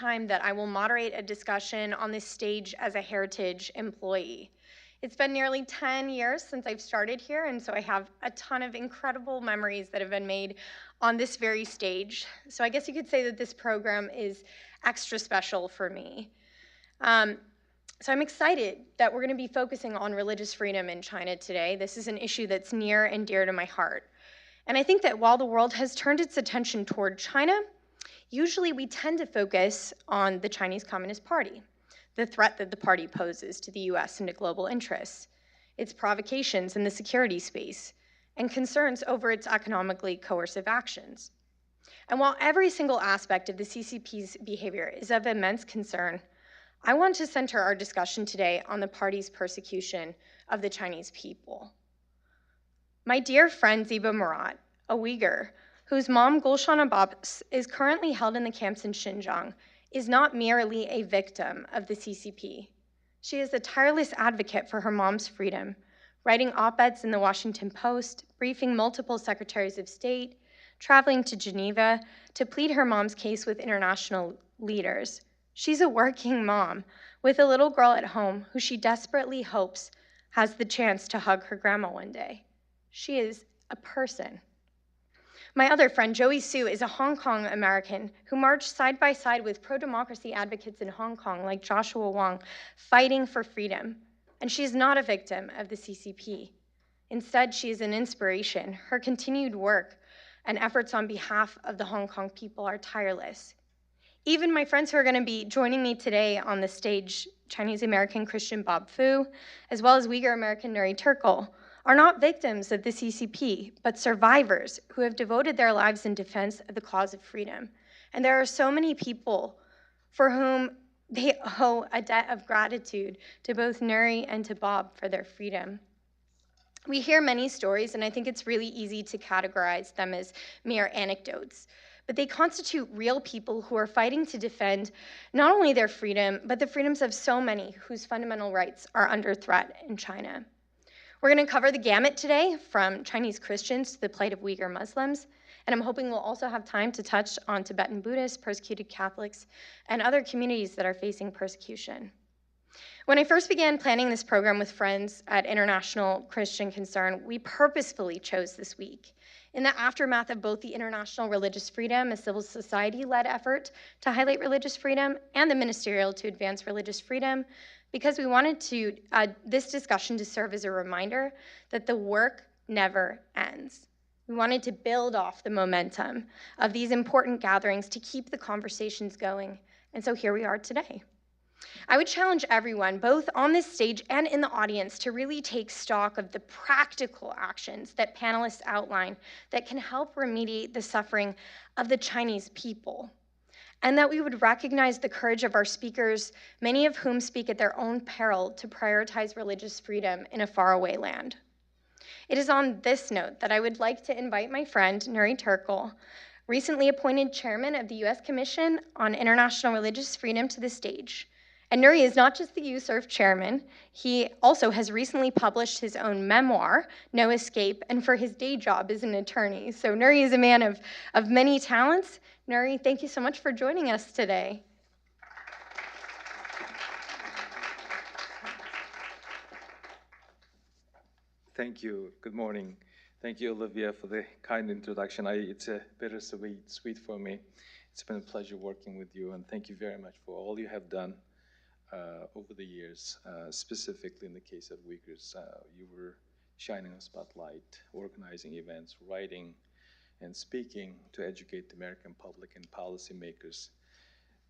time that I will moderate a discussion on this stage as a heritage employee. It's been nearly 10 years since I've started here, and so I have a ton of incredible memories that have been made on this very stage. So I guess you could say that this program is extra special for me. So I'm excited that we're going to be focusing on religious freedom in China today. This is an issue that's near and dear to my heart. And I think that while the world has turned its attention toward China, usually we tend to focus on the Chinese Communist Party, the threat that the party poses to the US and to global interests, its provocations in the security space, and concerns over its economically coercive actions. And while every single aspect of the CCP's behavior is of immense concern, I want to center our discussion today on the party's persecution of the Chinese people. My dear friend Ziba Murat, a Uyghur, whose mom Gulshan Abbas is currently held in the camps in Xinjiang, is not merely a victim of the CCP. She is a tireless advocate for her mom's freedom, writing op-eds in the Washington Post, briefing multiple secretaries of state, traveling to Geneva to plead her mom's case with international leaders. She's a working mom with a little girl at home who she desperately hopes has the chance to hug her grandma one day. She is a person. My other friend, Joey Su, is a Hong Kong American who marched side by side with pro-democracy advocates in Hong Kong like Joshua Wong, fighting for freedom. And she is not a victim of the CCP. Instead, she is an inspiration. Her continued work and efforts on behalf of the Hong Kong people are tireless. Even my friends who are going to be joining me today on the stage, Chinese American Christian Bob Fu, as well as Uyghur American Nuri Turkle, are not victims of the CCP, but survivors who have devoted their lives in defense of the cause of freedom. And there are so many people for whom they owe a debt of gratitude to both Nuri and to Bob for their freedom. We hear many stories, and I think it's really easy to categorize them as mere anecdotes, but they constitute real people who are fighting to defend not only their freedom, but the freedoms of so many whose fundamental rights are under threat in China. We're going to cover the gamut today, from Chinese Christians to the plight of Uyghur Muslims, and I'm hoping we'll also have time to touch on Tibetan Buddhists, persecuted Catholics, and other communities that are facing persecution. When I first began planning this program with friends at International Christian Concern, we purposefully chose this week. In the aftermath of both the International Religious Freedom, a civil society-led effort to highlight religious freedom, and the Ministerial to Advance Religious Freedom, because we wanted this discussion to serve as a reminder that the work never ends. We wanted to build off the momentum of these important gatherings to keep the conversations going, and so here we are today. I would challenge everyone, both on this stage and in the audience, to really take stock of the practical actions that panelists outline that can help remediate the suffering of the Chinese people, and that we would recognize the courage of our speakers, many of whom speak at their own peril to prioritize religious freedom in a faraway land. It is on this note that I would like to invite my friend, Nuri Turkle, recently appointed chairman of the U.S. Commission on International Religious Freedom, to the stage. And Nuri is not just the USERF chairman, he also has recently published his own memoir, No Escape, and for his day job is an attorney. So Nuri is a man of many talents. Nuri, thank you so much for joining us today. Thank you. Good morning. Thank you, Olivia, for the kind introduction. It's a bittersweet for me. It's been a pleasure working with you, and thank you very much for all you have done over the years, specifically in the case of Uyghurs. You were shining a spotlight, organizing events, writing, and speaking to educate the American public and policymakers,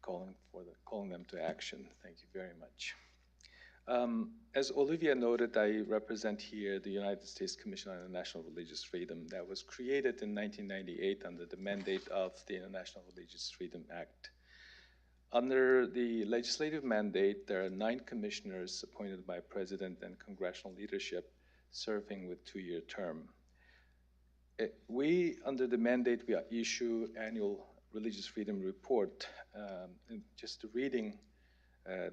calling them to action. Thank you very much. As Olivia noted, I represent here the United States Commission on International Religious Freedom that was created in 1998 under the mandate of the International Religious Freedom Act. Under the legislative mandate, there are 9 commissioners appointed by President and congressional leadership serving with 2-year term. Under the mandate, we issue annual religious freedom report. Just reading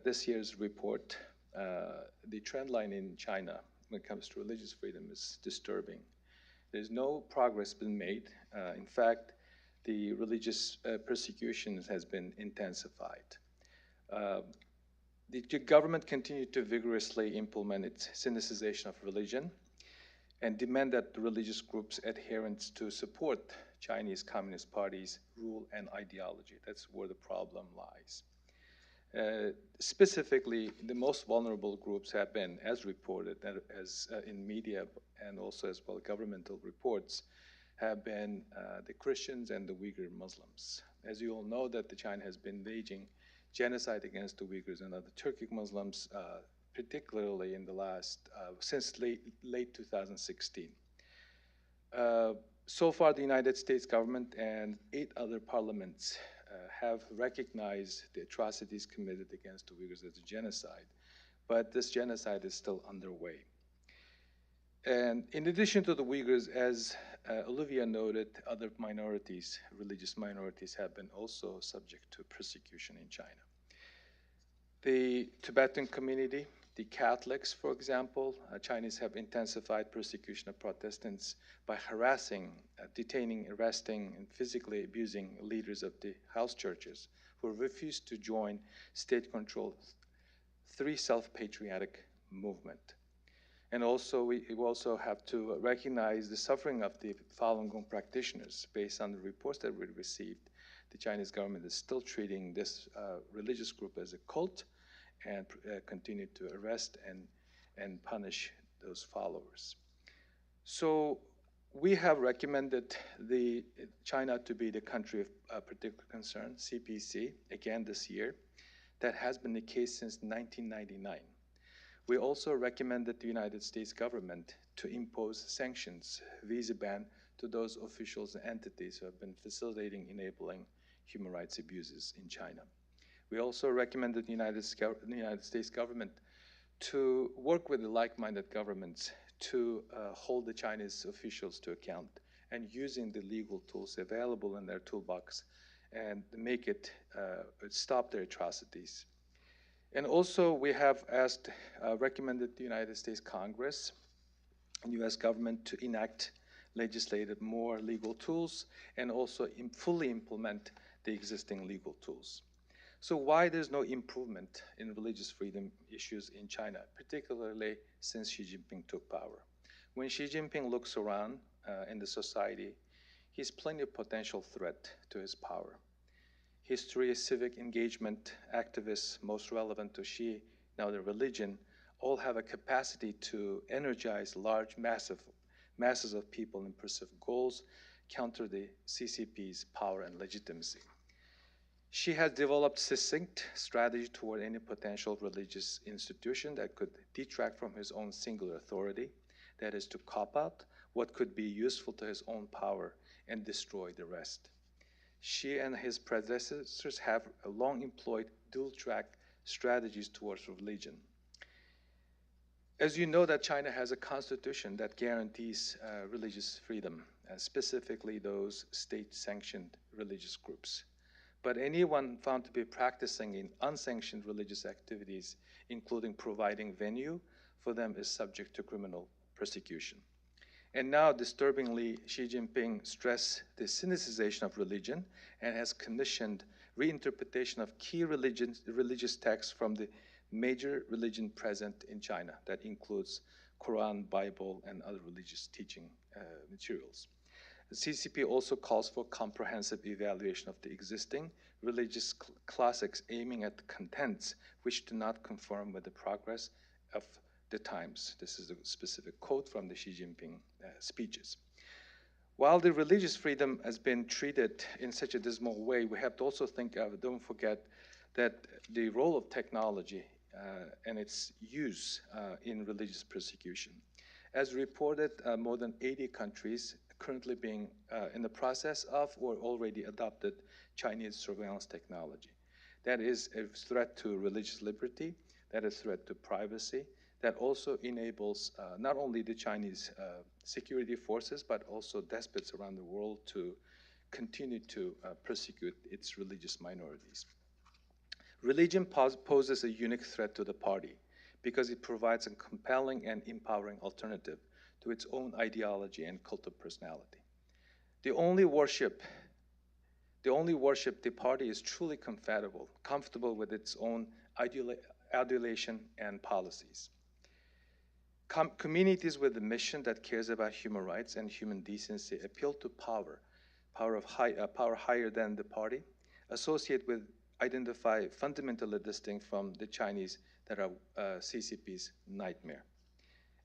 this year's report, the trend line in China when it comes to religious freedom is disturbing. There's no progress been made. In fact, the religious persecution has been intensified. The government continued to vigorously implement its sinicization of religion and demand that the religious groups adherents to support Chinese Communist Party's rule and ideology. That's where the problem lies. Specifically, the most vulnerable groups have been, as reported, as in media and also as well governmental reports, have been the Christians and the Uyghur Muslims. As you all know, that China has been waging genocide against the Uyghurs and other Turkic Muslims, particularly in the last, since late 2016. So far, the United States government and 8 other parliaments have recognized the atrocities committed against the Uyghurs as a genocide, but this genocide is still underway. And in addition to the Uyghurs, as Olivia noted, other minorities, religious minorities, have been also subject to persecution in China. The Tibetan community, the Catholics, for example, Chinese have intensified persecution of Protestants by harassing, detaining, arresting, and physically abusing leaders of the house churches who refused to join state-controlled 3 self-patriotic movement. And also, we also have to recognize the suffering of the Falun Gong practitioners. Based on the reports that we received, the Chinese government is still treating this religious group as a cult and continue to arrest and punish those followers. So we have recommended China to be the country of particular concern, CPC, again this year. That has been the case since 1999. We also recommended the United States government to impose sanctions, visa ban, to those officials and entities who have been facilitating, enabling human rights abuses in China. We also recommended the United States government to work with the like-minded governments to hold the Chinese officials to account and using the legal tools available in their toolbox and make it stop their atrocities. And also we have recommended the United States Congress and US government to enact legislated more legal tools and also fully implement the existing legal tools. So why there's no improvement in religious freedom issues in China, particularly since Xi Jinping took power? When Xi Jinping looks around in the society, he's plenty of potential threat to his power. History, civic engagement, activists most relevant to Xi, now the religion, all have a capacity to energize large, masses of people in pursuit of goals, counter the CCP's power and legitimacy. She has developed succinct strategy toward any potential religious institution that could detract from his own singular authority, that is to cop out what could be useful to his own power and destroy the rest. She and his predecessors have long employed dual-track strategies towards religion. As you know, that China has a constitution that guarantees religious freedom, specifically those state-sanctioned religious groups. But anyone found to be practicing in unsanctioned religious activities, including providing venue for them, is subject to criminal persecution. And now, disturbingly, Xi Jinping stressed the sinicization of religion and has commissioned reinterpretation of key religious texts from the major religion present in China. That includes Quran, Bible, and other religious teaching materials. The CCP also calls for comprehensive evaluation of the existing religious classics, aiming at the contents which do not conform with the progress of the times. This is a specific quote from the Xi Jinping speeches. While the religious freedom has been treated in such a dismal way, we have to also don't forget that the role of technology and its use in religious persecution. As reported, more than 80 countries currently being in the process of or already adopted Chinese surveillance technology. That is a threat to religious liberty, that is a threat to privacy, that also enables not only the Chinese security forces, but also despots around the world to continue to persecute its religious minorities. Religion poses a unique threat to the party because it provides a compelling and empowering alternative to its own ideology and cult of personality. The only worship The only worship the party is truly comfortable with its own adulation and policies. Communities with a mission that cares about human rights and human decency appeal to power higher than the party, identify fundamentally distinct from the Chinese that are CCP's nightmare,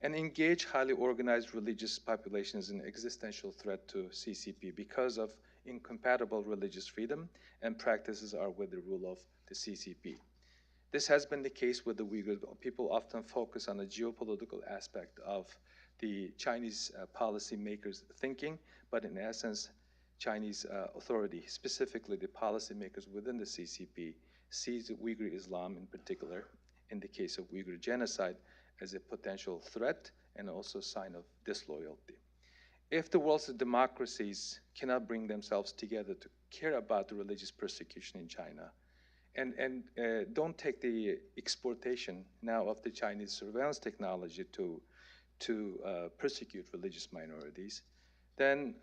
and engage highly organized religious populations in existential threat to CCP because of incompatible religious freedom and practices are with the rule of the CCP. This has been the case with the Uyghur. People often focus on the geopolitical aspect of the Chinese policymakers' thinking, but in essence, Chinese authority, specifically the policymakers within the CCP, sees Uyghur Islam in particular, in the case of Uyghur genocide, as a potential threat and also a sign of disloyalty. If the world's democracies cannot bring themselves together to care about the religious persecution in China, and don't take the exportation now of the Chinese surveillance technology to persecute religious minorities, then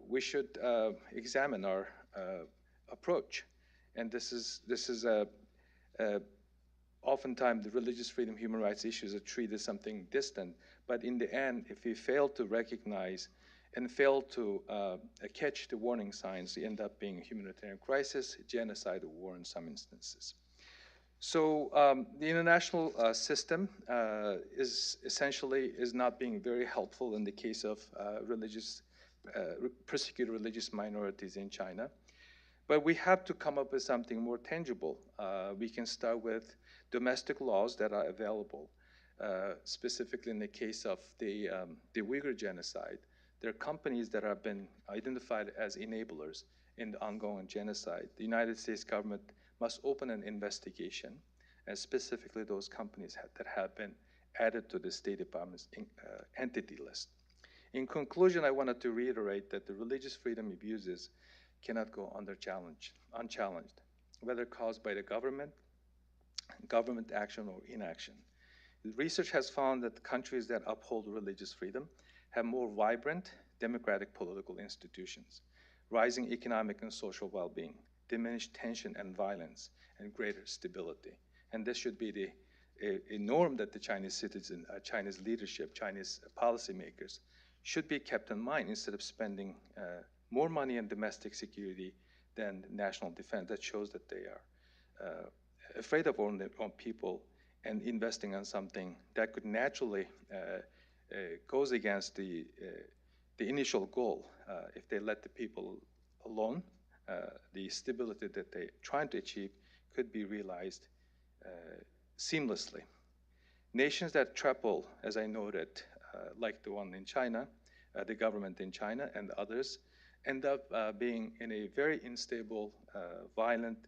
we should examine our approach. And this is oftentimes the religious freedom, human rights issues are treated as something distant. But in the end, if we fail to recognize and fail to catch the warning signs, they end up being a humanitarian crisis, genocide, or war in some instances. So the international system is not being very helpful in the case of persecuted religious minorities in China. But we have to come up with something more tangible. We can start with domestic laws that are available. Specifically in the case of the Uyghur genocide, there are companies that have been identified as enablers in the ongoing genocide. The United States government must open an investigation, and specifically those companies that have been added to the State Department's entity list. In conclusion, I wanted to reiterate that the religious freedom abuses cannot go unchallenged, whether caused by the government action or inaction. The research has found that countries that uphold religious freedom have more vibrant democratic political institutions, rising economic and social well-being, diminished tension and violence, and greater stability. And this should be a norm that the Chinese citizen, Chinese leadership, Chinese policymakers should be kept in mind instead of spending more money on domestic security than national defense. That shows that they are afraid of their own people and investing on something that could naturally goes against the initial goal. If they let the people alone, the stability that they're trying to achieve could be realized seamlessly. Nations that trample, as I noted, like the one in China, the government in China and others, end up being in a very unstable, violent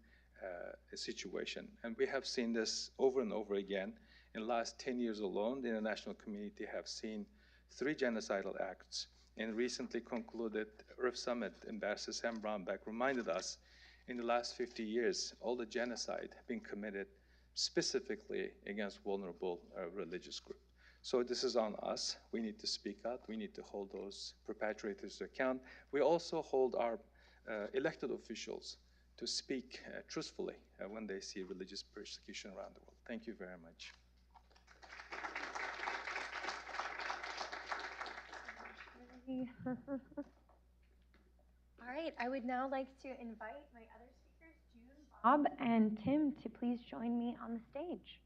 situation. And we have seen this over and over again. In the last 10 years alone, the international community have seen 3 genocidal acts. And recently concluded Earth Summit, Ambassador Sam Brownback reminded us in the last 50 years, all the genocide have been committed specifically against vulnerable religious groups. So this is on us. We need to speak out. We need to hold those perpetrators to account. We also hold our elected officials to speak truthfully when they see religious persecution around the world. Thank you very much. All right, I would now like to invite my other speakers, June, Bob, and Tim, to please join me on the stage.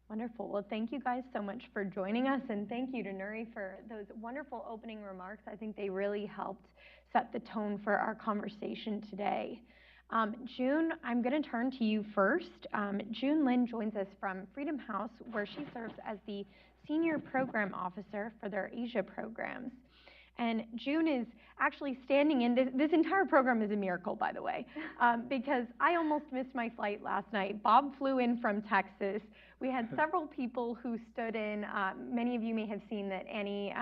Wonderful. Well, thank you guys so much for joining us, and thank you to Nuri for those wonderful opening remarks. I think they really helped set the tone for our conversation today. June, I'm going to turn to you first. June Lin joins us from Freedom House, where she serves as the Senior Program Officer for their Asia programs. And June is actually standing in, this entire program is a miracle, by the way, because I almost missed my flight last night. Bob flew in from Texas. We had several people who stood in. Many of you may have seen that Annie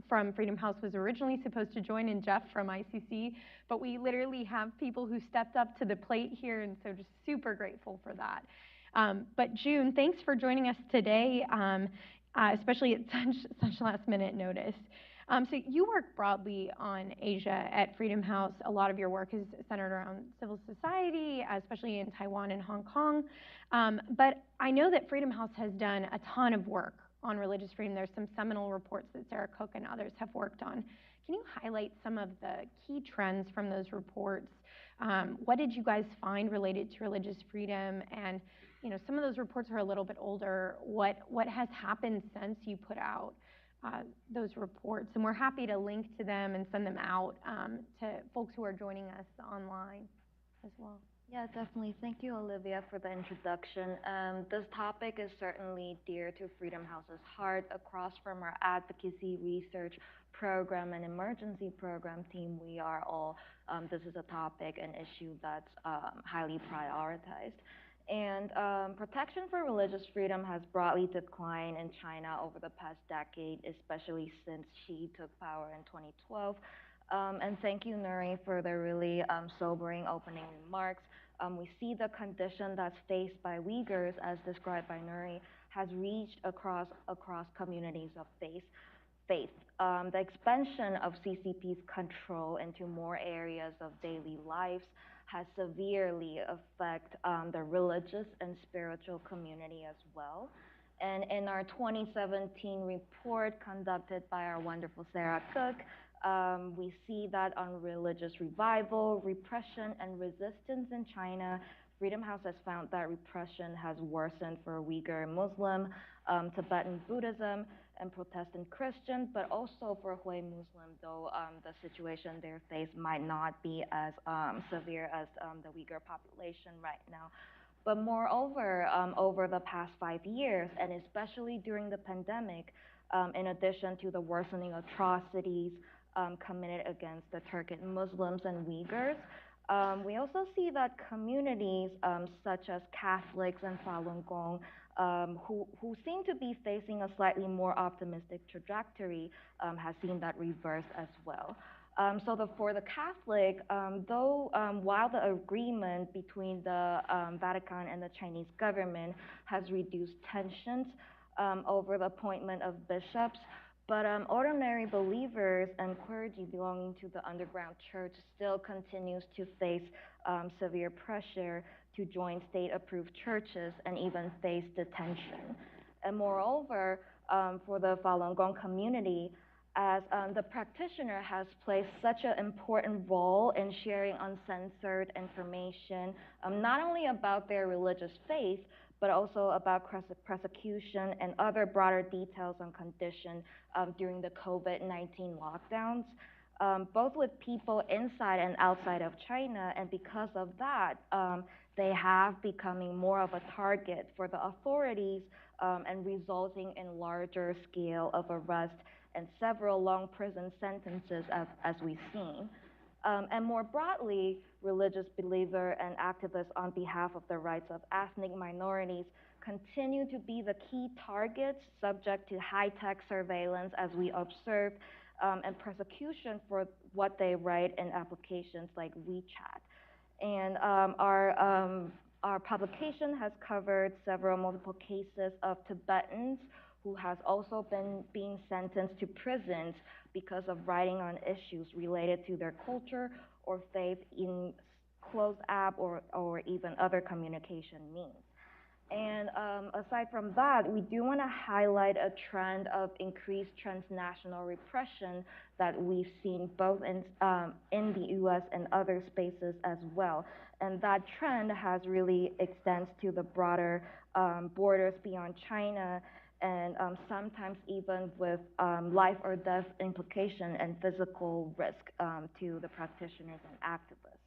from Freedom House was originally supposed to join, and Jeff from ICC, but we literally have people who stepped up to the plate here, and so just super grateful for that. But June, thanks for joining us today, especially at such last minute notice. So you work broadly on Asia at Freedom House. A lot of your work is centered around civil society, especially in Taiwan and Hong Kong. But I know that Freedom House has done a ton of work on religious freedom. There's some seminal reports that Sarah Cook and others have worked on. Can you highlight some of the key trends from those reports? What did you guys find related to religious freedom? And some of those reports are a little bit older. What has happened since you put out those reports? And we're happy to link to them and send them out to folks who are joining us online as well. Yeah, definitely. Thank you, Olivia, for the introduction. This topic is certainly dear to Freedom House's heart. Across from our advocacy, research program, and emergency program team, we are all, this is a topic and issue that's highly prioritized. And protection for religious freedom has broadly declined in China over the past decade, especially since Xi took power in 2012. And thank you, Nuri, for the really sobering opening remarks. We see the condition that's faced by Uyghurs, as described by Nuri, has reached across communities of faith. The expansion of CCP's control into more areas of daily lives has severely affected the religious and spiritual community as well. And in our 2017 report conducted by our wonderful Sarah Cook, we see that on religious revival, repression, and resistance in China, Freedom House has found that repression has worsened for Uyghur Muslim, Tibetan Buddhism, and Protestant Christians, but also for Hui Muslim, though the situation they face might not be as severe as the Uyghur population right now. But moreover, over the past 5 years, and especially during the pandemic, in addition to the worsening atrocities committed against the Turkic Muslims and Uyghurs, we also see that communities such as Catholics and Falun Gong, who seem to be facing a slightly more optimistic trajectory, has seen that reverse as well. For the Catholic, though while the agreement between the Vatican and the Chinese government has reduced tensions over the appointment of bishops, but ordinary believers and clergy belonging to the underground church still continues to face severe pressure to join state-approved churches and even face detention. And moreover, for the Falun Gong community, as the practitioner has played such an important role in sharing uncensored information, not only about their religious faith, but also about persecution and other broader details on condition during the COVID-19 lockdowns, both with people inside and outside of China. And because of that, they have becoming more of a target for the authorities and resulting in larger scale of arrest and several long prison sentences as we've seen. And more broadly, religious believers and activists on behalf of the rights of ethnic minorities continue to be the key targets subject to high-tech surveillance, as we observed, and persecution for what they write in applications like WeChat. And our publication has covered multiple cases of Tibetans who has also been being sentenced to prisons because of writing on issues related to their culture or faith in closed app or even other communication means. And aside from that, we do want to highlight a trend of increased transnational repression that we've seen both in the US and other spaces as well. And that trend has really extends to the broader borders beyond China, and sometimes even with life or death implication and physical risk to the practitioners and activists.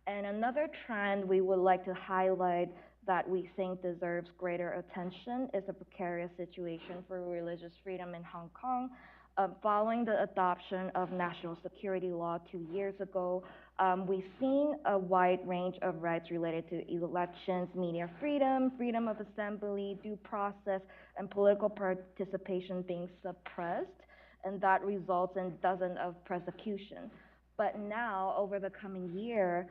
And another trend we would like to highlight that we think deserves greater attention is the precarious situation for religious freedom in Hong Kong. Following the adoption of national security law 2 years ago, we've seen a wide range of rights related to elections, media freedom, freedom of assembly, due process, and political participation being suppressed, and that results in dozens of prosecutions. But now, over the coming year,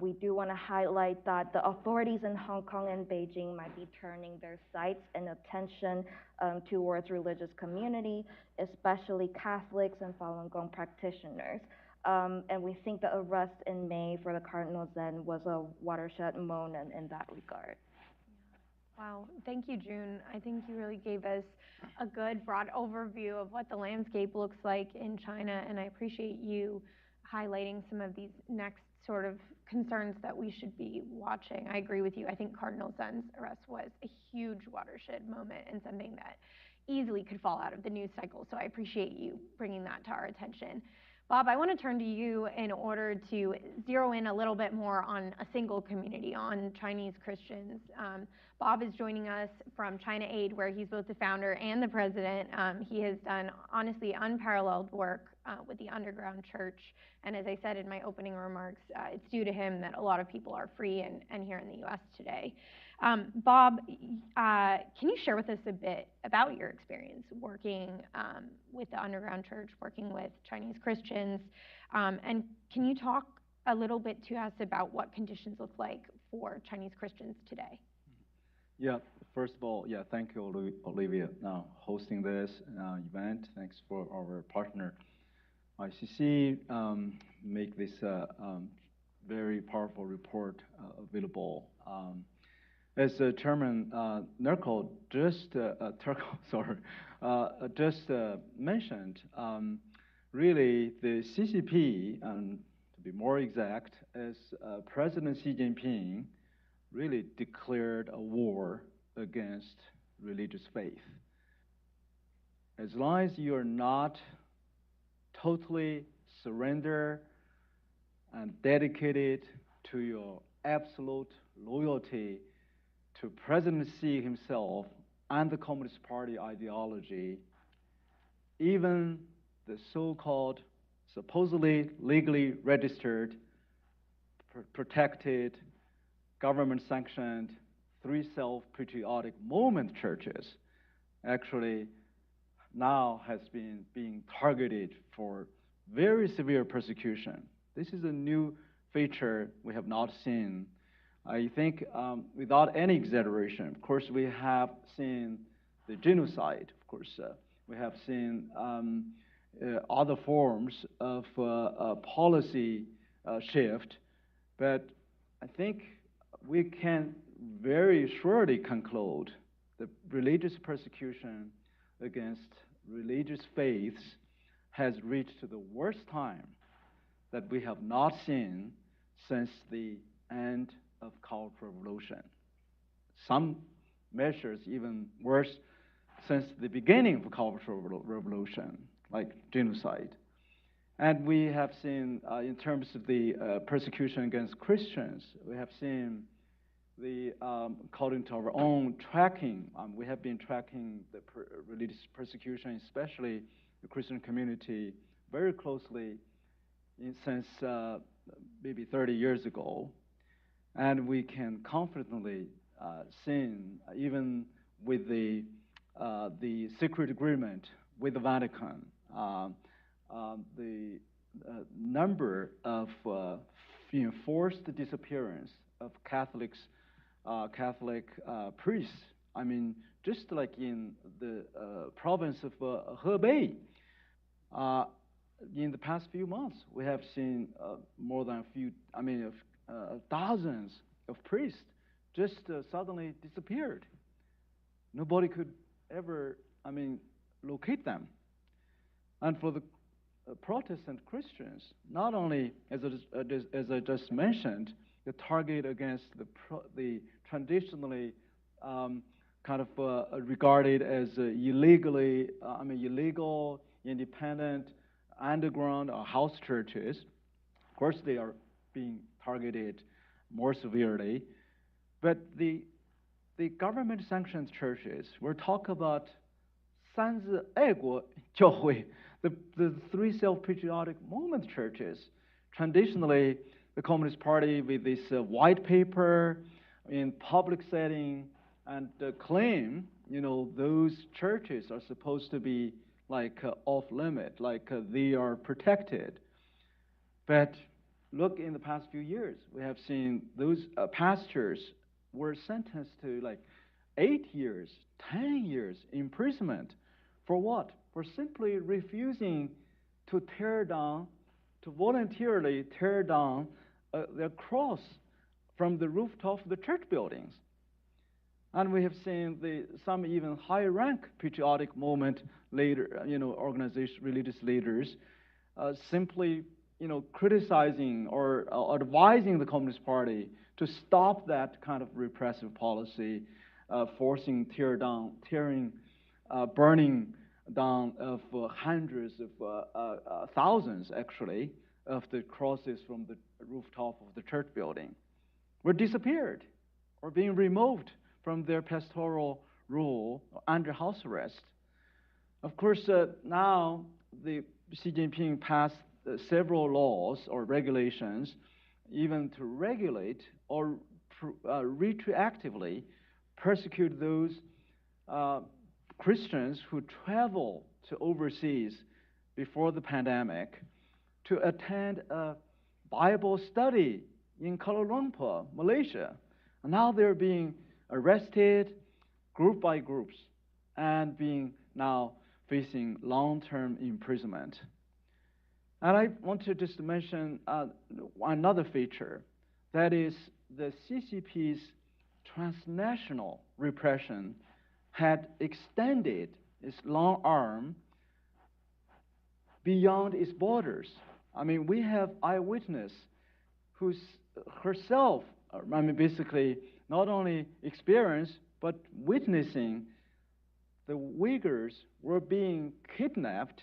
we do want to highlight that the authorities in Hong Kong and Beijing might be turning their sights and attention towards religious community, especially Catholics and Falun Gong practitioners. And we think the arrest in May for the Cardinal Zen was a watershed moment in that regard. Wow, thank you, June. I think you really gave us a good broad overview of what the landscape looks like in China, and I appreciate you highlighting some of these next sort of concerns that we should be watching. I agree with you. I think Cardinal Zen's arrest was a huge watershed moment and something that easily could fall out of the news cycle, so I appreciate you bringing that to our attention. Bob, I want to turn to you in order to zero in a little bit more on a single community, on Chinese Christians. Bob is joining us from China Aid, where he's both the founder and the president. He has done, honestly, unparalleled work with the underground church. And as I said in my opening remarks, it's due to him that a lot of people are free and here in the US today. Bob, can you share with us a bit about your experience working with the underground church, working with Chinese Christians, and can you talk a little bit to us about what conditions look like for Chinese Christians today? Yeah, first of all, yeah, thank you, Olivia, hosting this event. Thanks for our partner, ICC, make this very powerful report available. As Chairman Turco just mentioned, really the CCP, and to be more exact, as President Xi Jinping really declared a war against religious faith. As long as you are not totally surrendered and dedicated to your absolute loyalty to President Xi himself and the Communist Party ideology, even the so-called supposedly legally registered, protected, government-sanctioned, three self-patriotic movement churches actually now has been being targeted for very severe persecution. This is a new feature we have not seen. I think without any exaggeration, of course, we have seen the genocide. Of course, we have seen other forms of policy shift, but I think we can very surely conclude that religious persecution against religious faiths has reached the worst time that we have not seen since the end of Cultural Revolution. Some measures even worse since the beginning of Cultural Revolution, like genocide. And we have seen, in terms of the persecution against Christians, we have seen the, according to our own tracking, we have been tracking the religious persecution, especially the Christian community, very closely since maybe 30 years ago. And we can confidently see, even with the secret agreement with the Vatican, the number of forced disappearance of Catholic priests. I mean, just like in the province of Hebei, in the past few months, we have seen more than thousands of priests just suddenly disappeared. Nobody could ever, locate them. And for the Protestant Christians, not only, as I just mentioned, the target against the traditionally regarded as illegal, independent, underground or house churches. Of course, they are being targeted more severely. But the government-sanctioned churches, we're talking about 三自爱国教会, the three self-patriotic movement churches. Traditionally, the Communist Party with this white paper in public setting and claim, those churches are supposed to be like off limit, like they are protected. But look, in the past few years, we have seen those pastors were sentenced to like 8 years, 10 years imprisonment. For what? For simply refusing to voluntarily tear down their cross from the rooftop of the church buildings. And we have seen some even high-rank patriotic movement later, organization, religious leaders, simply, criticizing or advising the Communist Party to stop that kind of repressive policy, forcing burning down of hundreds of thousands, actually, of the crosses from the rooftop of the church building, were disappeared or being removed from their pastoral rule under house arrest. Of course, now Xi Jinping passed several laws or regulations, even to regulate or retroactively persecute those Christians who travel to overseas before the pandemic to attend a Bible study in Kuala Lumpur, Malaysia. And now they're being arrested group by groups and being now facing long-term imprisonment. And I want to just mention another feature, that is the CCP's transnational repression had extended its long arm beyond its borders. I mean, we have eyewitness who's herself, basically not only experienced, but witnessing the Uyghurs were being kidnapped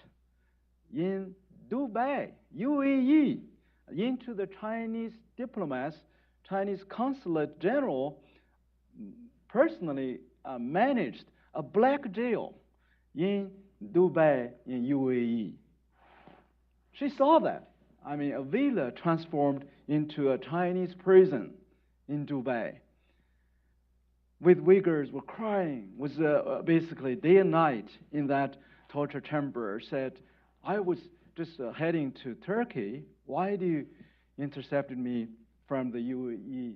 in Dubai, UAE, into the Chinese diplomats, Chinese consulate general personally managed a black jail in Dubai, in UAE. She saw that. A villa transformed into a Chinese prison in Dubai. With Uyghurs were crying, was basically day and night in that torture chamber, said, I was just heading to Turkey. Why do you intercepted me from the UAE,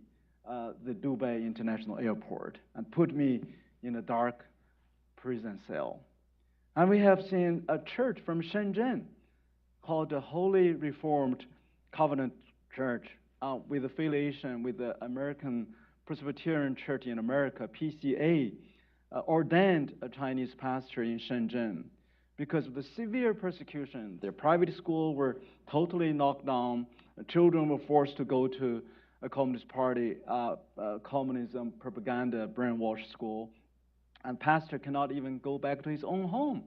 the Dubai International Airport, and put me in a dark prison cell? And we have seen a church from Xinjiang called the Holy Reformed Covenant Church, with affiliation with the American Presbyterian Church in America, PCA, ordained a Chinese pastor in Shenzhen. Because of the severe persecution, their private schools were totally knocked down. Children were forced to go to a Communist Party, communism propaganda brainwash school, and pastor cannot even go back to his own home.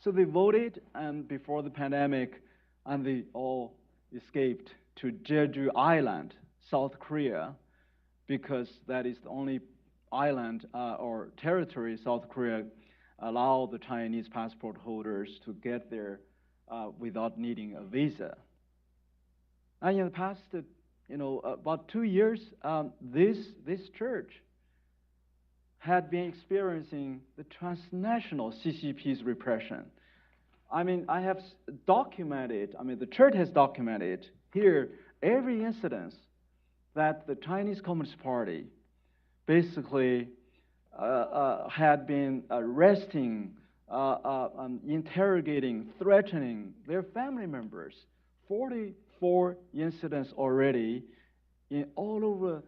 So they voted, and before the pandemic, and they all escaped to Jeju Island, South Korea, because that is the only island or territory South Korea allow the Chinese passport holders to get there without needing a visa. And in the past, about 2 years, this church had been experiencing the transnational CCP's repression. I have documented, the church has documented here every incident that the Chinese Communist Party basically had been arresting, interrogating, threatening their family members. 44 incidents already in all over,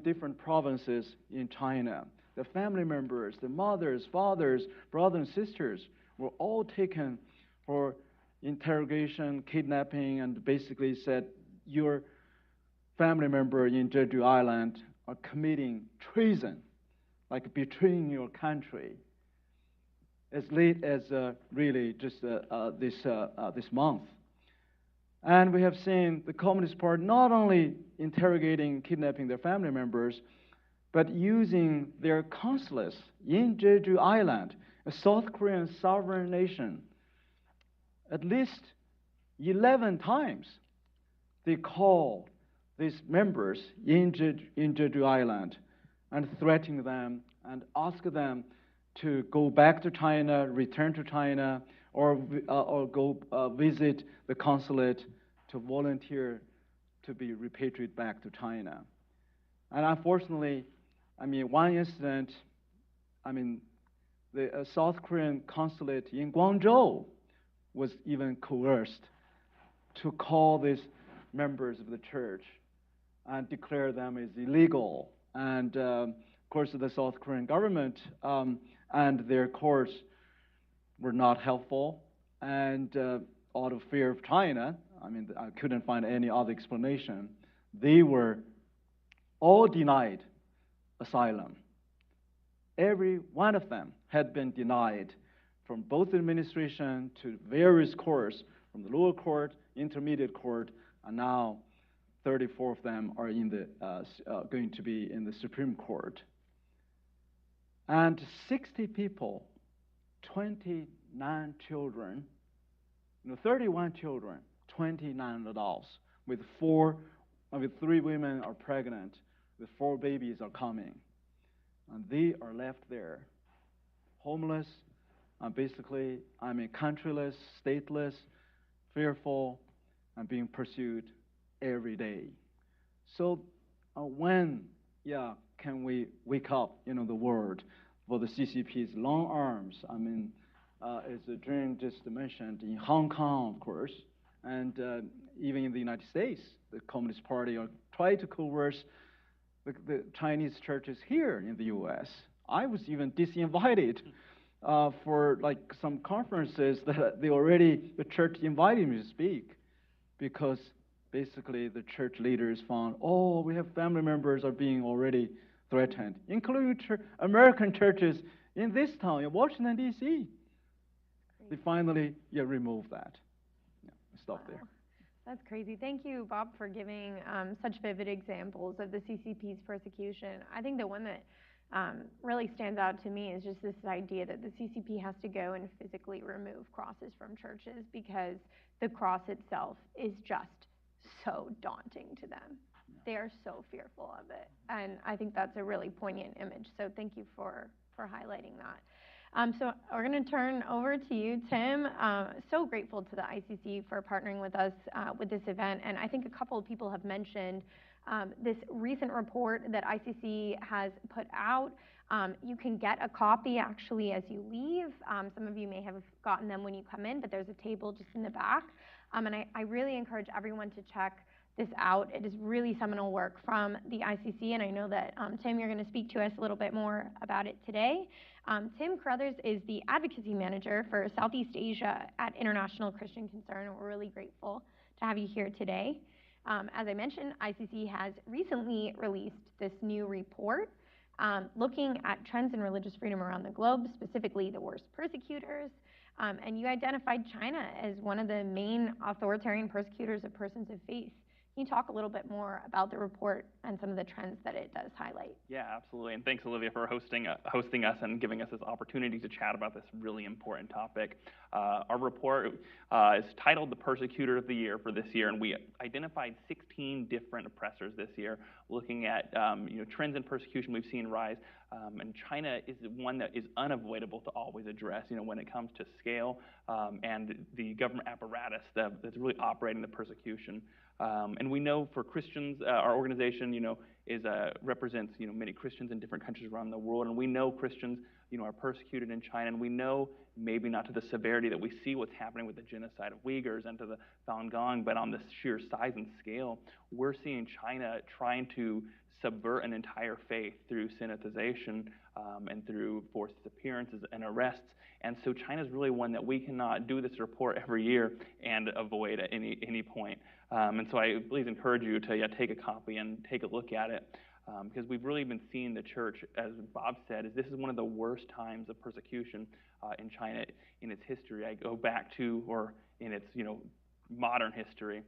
different provinces in China. The family members, the mothers, fathers, brothers and sisters were all taken for interrogation, kidnapping, and basically said, your family member in Jeju Island are committing treason, like betraying your country, as late as really just this month. And we have seen the Communist Party not only interrogating, kidnapping their family members, but using their consulates in Jeju Island a South Korean sovereign nation, at least 11 times, they call these members in Jeju Island and threaten them and ask them to go back to China, return to China, or go visit the consulate to volunteer to be repatriated back to China. And unfortunately, one incident, the South Korean consulate in Guangzhou was even coerced to call these members of the church and declare them as illegal. And of course, the South Korean government and their courts were not helpful. And out of fear of China, I couldn't find any other explanation. They were all denied asylum. Every one of them had been denied from both the administration to various courts, from the lower court, intermediate court, and now 34 of them are in the going to be in the Supreme Court. And 60 people, 29 children, 31 children, 29 adults, with 3 women are pregnant, with 4 babies are coming. And they are left there, homeless, basically, countryless, stateless, fearful, and being pursued every day. So when can we wake up, the world for the CCP's long arms? As Jane just mentioned, in Hong Kong, of course, and even in the United States, the Communist Party are trying to coerce the Chinese churches here in the U.S. I was even disinvited for some conferences that the church invited me to speak, because basically the church leaders found, we have family members are being already threatened, including American churches in this town, in Washington, D.C. They finally removed that. Stop there. That's crazy. Thank you, Bob, for giving such vivid examples of the CCP's persecution. I think the one that really stands out to me is just this idea that the CCP has to go and physically remove crosses from churches because the cross itself is just so daunting to them. They are so fearful of it. And I think that's a really poignant image. So thank you for highlighting that. So we're going to turn over to you, Tim. So grateful to the ICC for partnering with us with this event. And I think a couple of people have mentioned this recent report that ICC has put out. You can get a copy actually as you leave. Some of you may have gotten them when you come in, but there's a table just in the back. And I really encourage everyone to check this out. It is really seminal work from the ICC, and I know that, Tim, you're going to speak to us a little bit more about it today. Tim Carruthers is the Advocacy Manager for Southeast Asia at International Christian Concern, and we're really grateful to have you here today. As I mentioned, ICC has recently released this new report looking at trends in religious freedom around the globe, specifically the worst persecutors, and you identified China as one of the main authoritarian persecutors of persons of faith. Can you talk a little bit more about the report and some of the trends that it does highlight? Yeah, absolutely. And thanks, Olivia, for hosting us and giving us this opportunity to chat about this really important topic. Our report is titled The Persecutor of the Year for this year, and we identified 16 different oppressors this year, looking at trends in persecution we've seen rise. And China is one that is unavoidable to always address, when it comes to scale and the government apparatus that's really operating the persecution. And we know for Christians, our organization, represents, many Christians in different countries around the world. And we know Christians, are persecuted in China. And we know, maybe not to the severity that we see what's happening with the genocide of Uyghurs and to the Falun Gong, but on the sheer size and scale, we're seeing China trying to subvert an entire faith through sanitization and through forced disappearances and arrests. And so China's really one that we cannot do this report every year and avoid at any point. And so I please encourage you to take a copy and take a look at it, because we've really been seeing the church, as Bob said, this is one of the worst times of persecution in China in its history. I go back to, or in its modern history.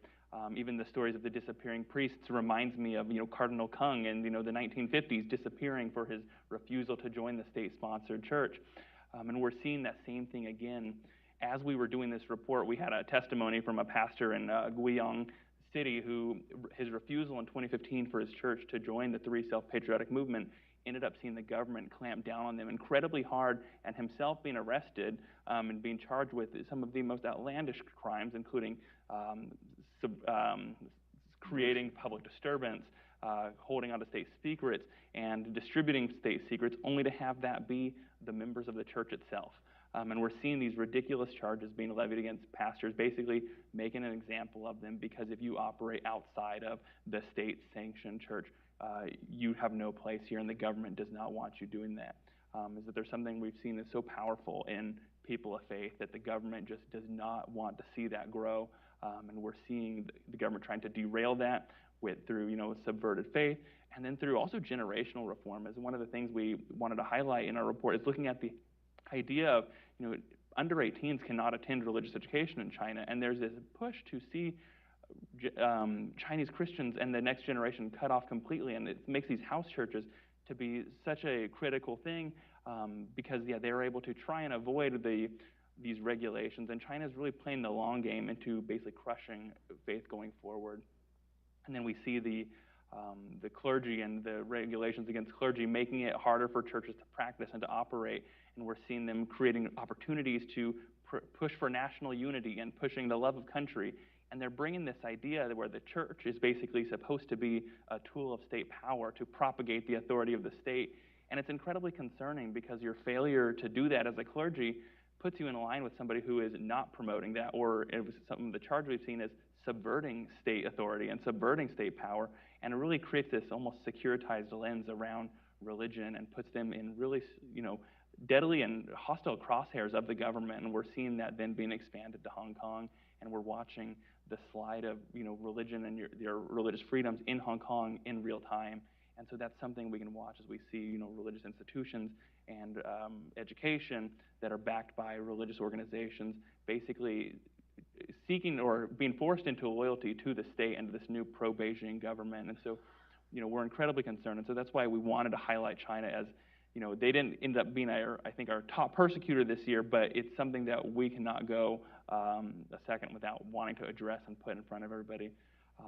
Even the stories of the disappearing priests reminds me of Cardinal Kung in the 1950s disappearing for his refusal to join the state-sponsored church. And we're seeing that same thing again. As we were doing this report, we had a testimony from a pastor in Guiyang City who his refusal in 2015 for his church to join the Three Self-Patriotic Movement ended up seeing the government clamp down on them incredibly hard, and himself being arrested and being charged with some of the most outlandish crimes, including creating public disturbance, holding on to state secrets, and distributing state secrets, only to have that be the members of the church itself. And we're seeing these ridiculous charges being levied against pastors, basically making an example of them, because if you operate outside of the state-sanctioned church, you have no place here, and the government does not want you doing that. Is that there's something we've seen that's so powerful in people of faith that the government just does not want to see that grow, and we're seeing the government trying to derail that through subverted faith, and then through also generational reform. As one of the things we wanted to highlight in our report is looking at the idea of under 18s cannot attend religious education in China, and there's this push to see Chinese Christians and the next generation cut off completely, and it makes these house churches to be such a critical thing because they're able to try and avoid these regulations, and China is really playing the long game into basically crushing faith going forward. And then we see the clergy and the regulations against clergy making it harder for churches to practice and to operate, and we're seeing them creating opportunities to push for national unity and pushing the love of country. And they're bringing this idea where the church is basically supposed to be a tool of state power to propagate the authority of the state. And it's incredibly concerning because your failure to do that as a clergy puts you in line with somebody who is not promoting that, or it was something the charge we've seen is subverting state authority and subverting state power, and it really creates this almost securitized lens around religion and puts them in really, deadly and hostile crosshairs of the government. And we're seeing that then being expanded to Hong Kong, and we're watching the slide of religion and your religious freedoms in Hong Kong in real time. And so that's something we can watch as we see religious institutions and education that are backed by religious organizations basically seeking or being forced into a loyalty to the state and to this new pro-Beijing government. And so we're incredibly concerned, and so that's why we wanted to highlight China as they didn't end up being our top persecutor this year, but it's something that we cannot go a second without wanting to address and put in front of everybody.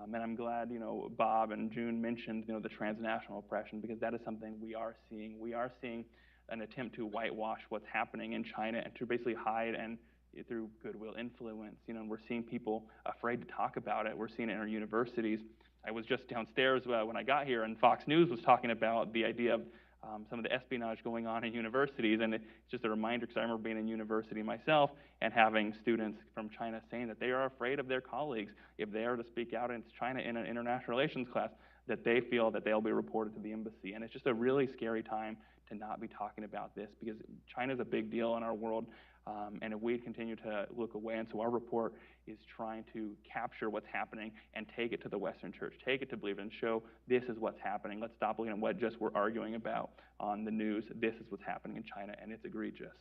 And I'm glad, Bob and June mentioned, the transnational repression, because that is something we are seeing. We are seeing an attempt to whitewash what's happening in China and to basically hide and through goodwill influence, and we're seeing people afraid to talk about it. We're seeing it in our universities. I was just downstairs when I got here, and Fox News was talking about the idea of some of the espionage going on in universities, and it's just a reminder, because I remember being in university myself and having students from China saying that they are afraid of their colleagues if they are to speak out against China in an international relations class, that they feel that they'll be reported to the embassy. And it's just a really scary time to not be talking about this, because China's a big deal in our world, and if we continue to look away. And so our report is trying to capture what's happening and take it to the Western church, take it to believe it, and show this is what's happening. Let's stop looking at what just we're arguing about on the news. This is what's happening in China, and it's egregious.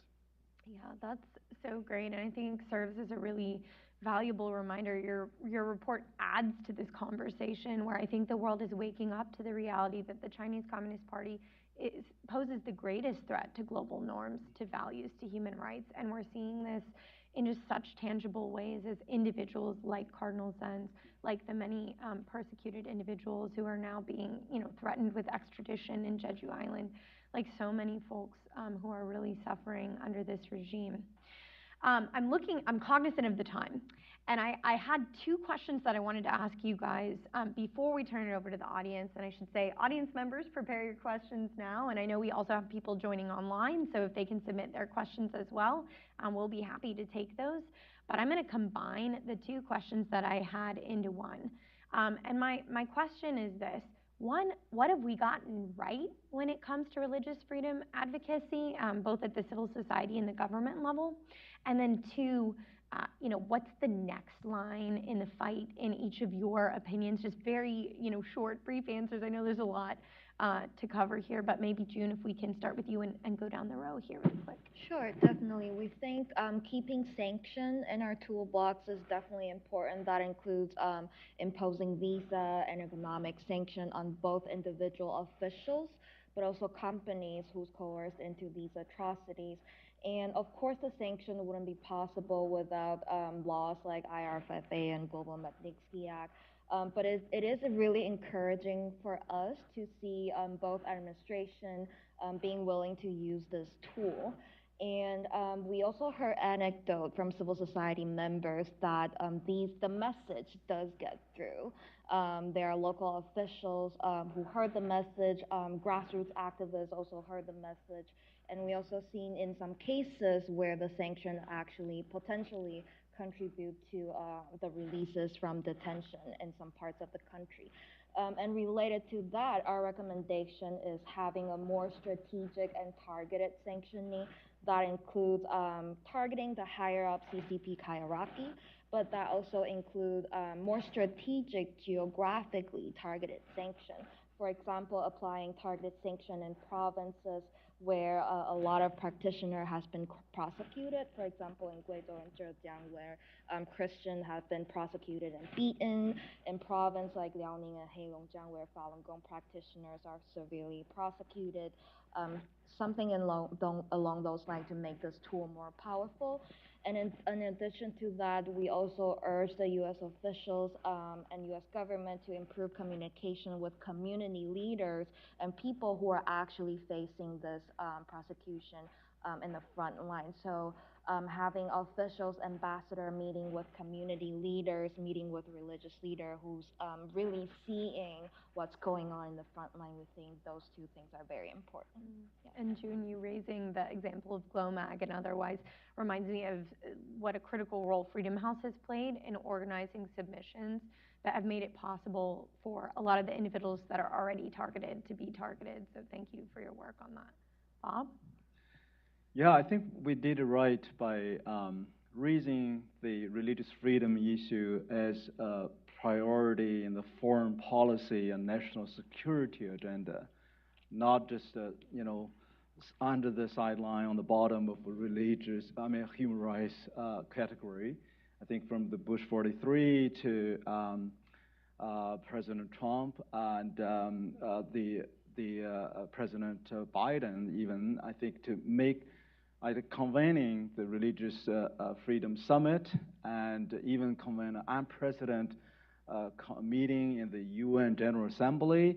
Yeah, that's so great, and I think serves as a really valuable reminder. Your report adds to this conversation where I think the world is waking up to the reality that the Chinese Communist Party poses the greatest threat to global norms, to values, to human rights, and we're seeing this in just such tangible ways as individuals like Cardinal Zenz, like the many persecuted individuals who are now being threatened with extradition in Jeju Island, like so many folks who are really suffering under this regime. I'm cognizant of the time, and I had two questions that I wanted to ask you guys before we turn it over to the audience. And I should say, audience members, prepare your questions now. And I know we also have people joining online, so if they can submit their questions as well, we'll be happy to take those. But I'm going to combine the two questions that I had into one. And my question is this. One, what have we gotten right when it comes to religious freedom advocacy, both at the civil society and the government level? And then two, what's the next line in the fight in each of your opinions? Just very, short, brief answers. I know there's a lot to cover here, but maybe June, if we can start with you and go down the row here really quick. Sure, definitely. We think keeping sanction in our toolbox is definitely important. That includes imposing visa and economic sanction on both individual officials, but also companies who's coerced into these atrocities. And of course, the sanction wouldn't be possible without laws like IRFFA and Global Magnitsky Act. But it is really encouraging for us to see both administration being willing to use this tool. And we also heard anecdote from civil society members that the message does get through. There are local officials who heard the message, grassroots activists also heard the message, and we also seen in some cases where the sanction actually potentially contribute to the releases from detention in some parts of the country. And related to that, our recommendation is having a more strategic and targeted sanctioning that includes targeting the higher up CCP hierarchy, but that also includes more strategic, geographically targeted sanction. For example, applying targeted sanction in provinces where a lot of practitioner has been prosecuted. For example, in Guizhou and Zhejiang, where Christians have been prosecuted and beaten. In province like Liaoning and Heilongjiang, where Falun Gong practitioners are severely prosecuted. Something along those lines to make this tool more powerful. And in addition to that, we also urge the U.S. officials and U.S. government to improve communication with community leaders and people who are actually facing this prosecution in the front line. So having officials, ambassador meeting with community leaders, meeting with religious leader who's really seeing what's going on in the front line, we think those two things are very important. Yeah. And June, you raising the example of GLOMAG and otherwise reminds me of what a critical role Freedom House has played in organizing submissions that have made it possible for a lot of the individuals that are already targeted to be targeted. So thank you for your work on that. Bob? Yeah, I think we did it right by raising the religious freedom issue as a priority in the foreign policy and national security agenda, not just under the sideline on the bottom of a human rights category. I think from the Bush 43 to President Trump and the President Biden, even, I think to make convening the Religious Freedom Summit and even convene an unprecedented meeting in the UN General Assembly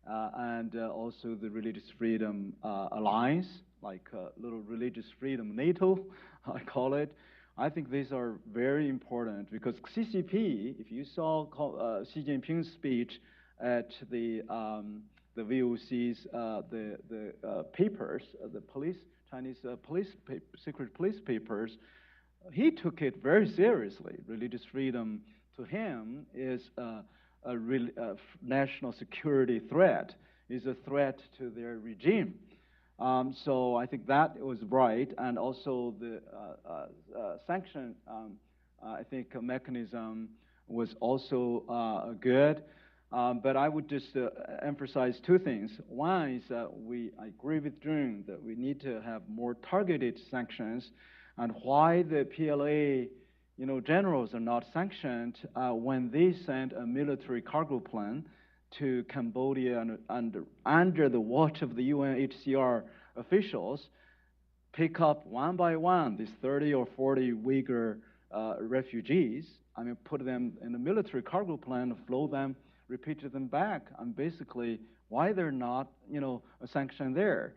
and also the Religious Freedom Alliance, like little Religious Freedom NATO, I call it. I think these are very important because CCP, if you saw Xi Jinping's speech at the VOC's the papers, the Chinese secret police papers, he took it very seriously. Religious freedom to him is a national security threat, is a threat to their regime. So I think that was right, and also the sanction, I think, mechanism was also good. But I would just emphasize two things. One is that I agree with June that we need to have more targeted sanctions, and why the PLA generals are not sanctioned when they sent a military cargo plane to Cambodia and under the watch of the UNHCR officials, pick up one by one these 30 or 40 Uyghur refugees, put them in a military cargo plane, flow them, repeated them back, and basically why they're not, a sanction there.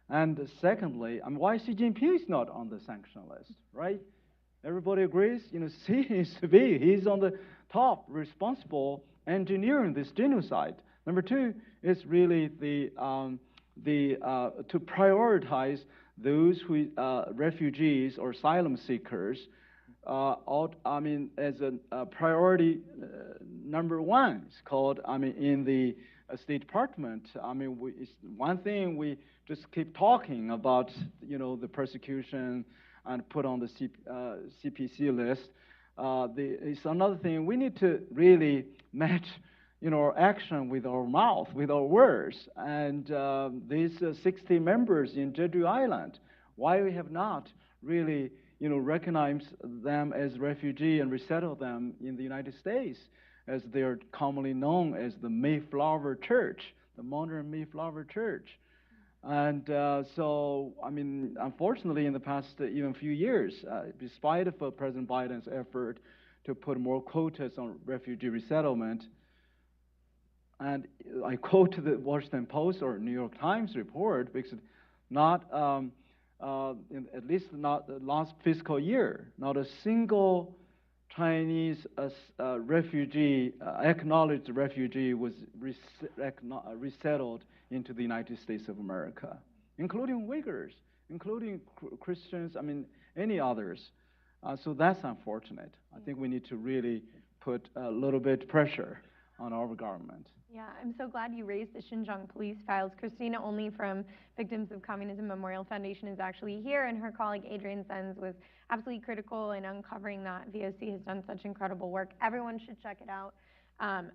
And secondly, why Xi Jinping is not on the sanction list, right? Everybody agrees, Xi is to be. He's on the top, responsible engineering this genocide. Number two is really to prioritize those who refugees or asylum seekers as a priority number one. It's called, in the State Department. It's one thing we just keep talking about, the persecution and put on the CPC list. It's another thing we need to really match, our action with our mouth, with our words. And these 60 members in Jeju Island, why we have not really recognize them as refugee and resettle them in the United States, as they are commonly known as the Mayflower Church, the modern Mayflower Church. And so, I mean, unfortunately, in the past even few years, despite of President Biden's effort to put more quotas on refugee resettlement, and I quote the Washington Post or New York Times report, because not, at least not the last fiscal year, not a single Chinese refugee, acknowledged refugee was resettled into the United States of America, including Uyghurs, including Christians, I mean, any others. So that's unfortunate. I think we need to really put a little bit pressure on our government. Yeah, I'm so glad you raised the Xinjiang police files. Christina Olney from Victims of Communism Memorial Foundation is actually here, and her colleague Adrienne Sens was absolutely critical in uncovering that. VOC has done such incredible work. Everyone should check it out.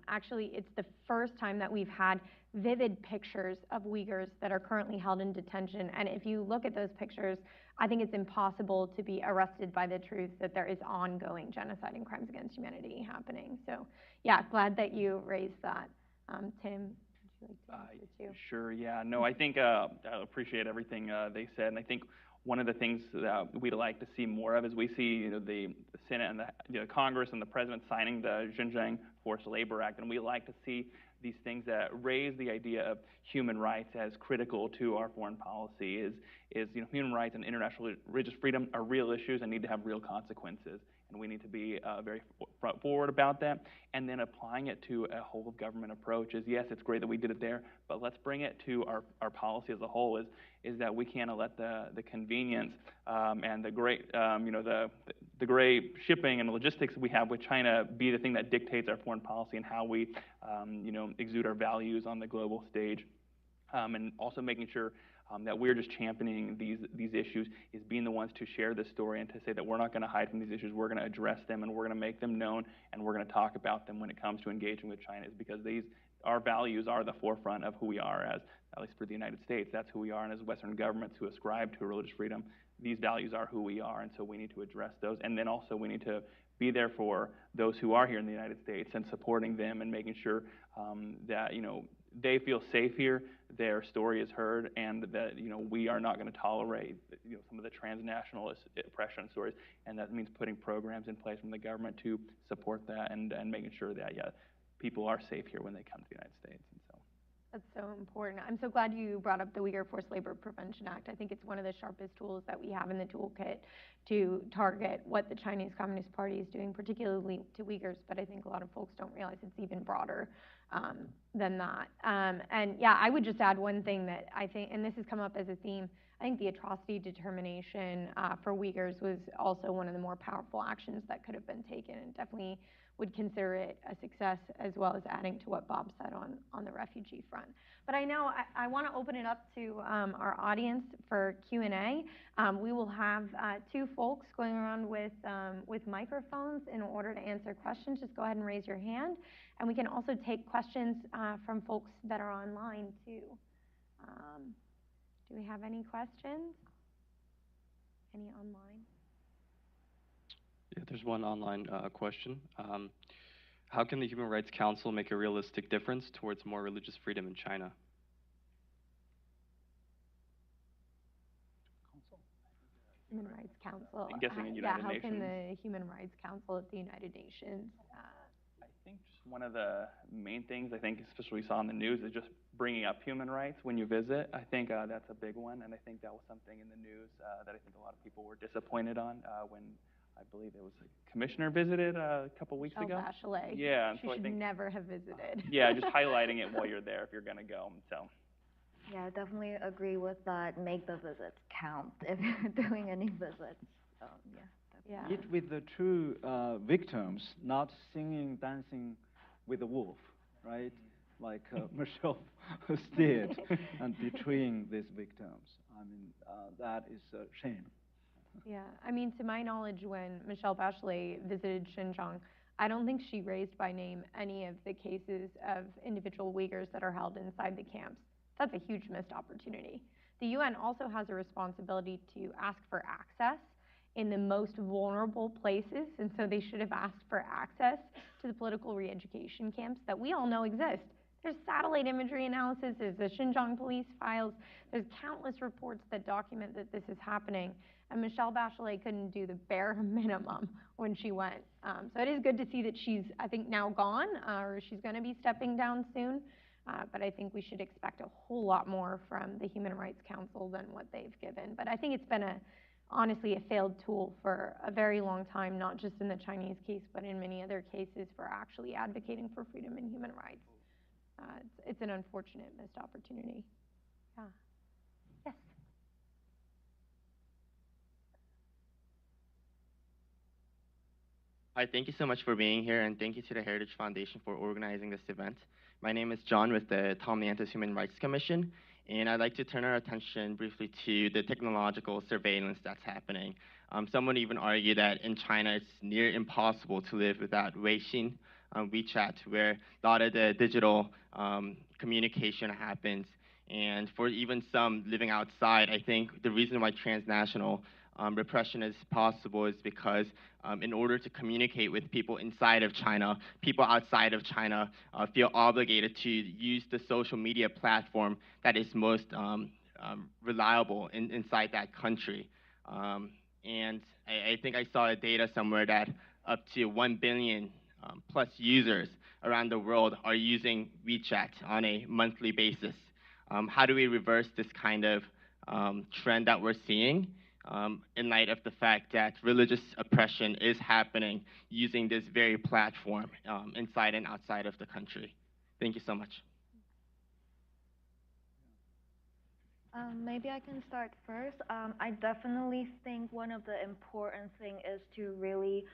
Actually, it's the first time that we've had vivid pictures of Uyghurs that are currently held in detention. And if you look at those pictures, I think it's impossible to be arrested by the truth that there is ongoing genocide and crimes against humanity happening. So, yeah, glad that you raised that. Tim, would you like to answer too? Sure, yeah. No, I think I appreciate everything they said. And I think one of the things that we'd like to see more of is we see the Senate and the Congress and the President signing the Xinjiang Forced Labor Act. And we like to see these things that raise the idea of human rights as critical to our foreign policy. Is human rights and international religious freedom are real issues and need to have real consequences. And we need to be very front forward about that. And then applying it to a whole of government approach is, yes, it's great that we did it there, but let's bring it to our policy as a whole, is that we can't let the convenience and the great, the great shipping and logistics we have with China be the thing that dictates our foreign policy and how we, exude our values on the global stage. And also making sure that we're just championing these issues, is being the ones to share this story and to say that we're not going to hide from these issues. We're going to address them and we're going to make them known and we're going to talk about them when it comes to engaging with China, is because our values are the forefront of who we are, as at least for the United States. That's who we are, and as Western governments who ascribe to religious freedom, these values are who we are, and so we need to address those. And then also we need to be there for those who are here in the United States and supporting them and making sure that they feel safe here, their story is heard, and that we are not going to tolerate some of the transnational oppression stories, and that means putting programs in place from the government to support that and making sure that people are safe here when they come to the United States. And so that's so important. I'm so glad you brought up the Uyghur Forced Labor Prevention Act. I think it's one of the sharpest tools that we have in the toolkit to target what the Chinese Communist Party is doing, particularly to Uyghurs, but I think a lot of folks don't realize it's even broader than that. And yeah, I would just add one thing that I think, and this has come up as a theme, I think the atrocity determination for Uyghurs was also one of the more powerful actions that could have been taken, and definitely would consider it a success, as well as adding to what Bob said on the refugee front. But I want to open it up to our audience for Q&A. We will have two folks going around with microphones in order to answer questions. Just go ahead and raise your hand. And we can also take questions from folks that are online too. Do we have any questions? Any online? Yeah, there's one online question. How can the Human Rights Council make a realistic difference towards more religious freedom in China? Human Rights Council. I'm guessing in United Nations. How can Nations. the Human Rights Council at the United Nations? I think just one of the main things, I think, especially we saw in the news, is just bringing up human rights when you visit. I think that's a big one, and I think that was something in the news that I think a lot of people were disappointed on when I believe it was a commissioner visited a couple weeks ago. Bachelet. Yeah, and She so I should think never have visited. yeah, just highlighting it while you're there if you're going to go. So. Yeah, I definitely agree with that. Make the visits count if you're doing any visits. Yeah. Meet with the true victims, not singing, dancing with the wolf, right? Like Michelle did, and betraying these victims. I mean, that is a shame. Yeah, I mean, to my knowledge, when Michelle Bachelet visited Xinjiang, I don't think she raised by name any of the cases of individual Uyghurs that are held inside the camps. That's a huge missed opportunity. The UN also has a responsibility to ask for access in the most vulnerable places, and so they should have asked for access to the political re-education camps that we all know exist. There's satellite imagery analysis, there's the Xinjiang police files, there's countless reports that document that this is happening. And Michelle Bachelet couldn't do the bare minimum when she went. So it is good to see that she's, I think, now gone, or she's going to be stepping down soon. But I think we should expect a whole lot more from the Human Rights Council than what they've given. But I think it's been honestly a failed tool for a very long time, not just in the Chinese case, but in many other cases for actually advocating for freedom and human rights. It's an unfortunate missed opportunity. Yeah. Yes. Hi, thank you so much for being here, and thank you to the Heritage Foundation for organizing this event. My name is John with the Tom Lantos Human Rights Commission, and I'd like to turn our attention briefly to the technological surveillance that's happening. Some would even argue that in China it's near impossible to live without Weixin, WeChat, where a lot of the digital communication happens. And for even some living outside, I think the reason why transnational repression is possible is because in order to communicate with people inside of China, people outside of China feel obligated to use the social media platform that is most reliable inside that country. And I think I saw a data somewhere that up to 1 billion plus users around the world are using WeChat on a monthly basis. How do we reverse this kind of trend that we're seeing in light of the fact that religious oppression is happening using this very platform inside and outside of the country? Thank you so much. Maybe I can start first. I definitely think one of the important things is to really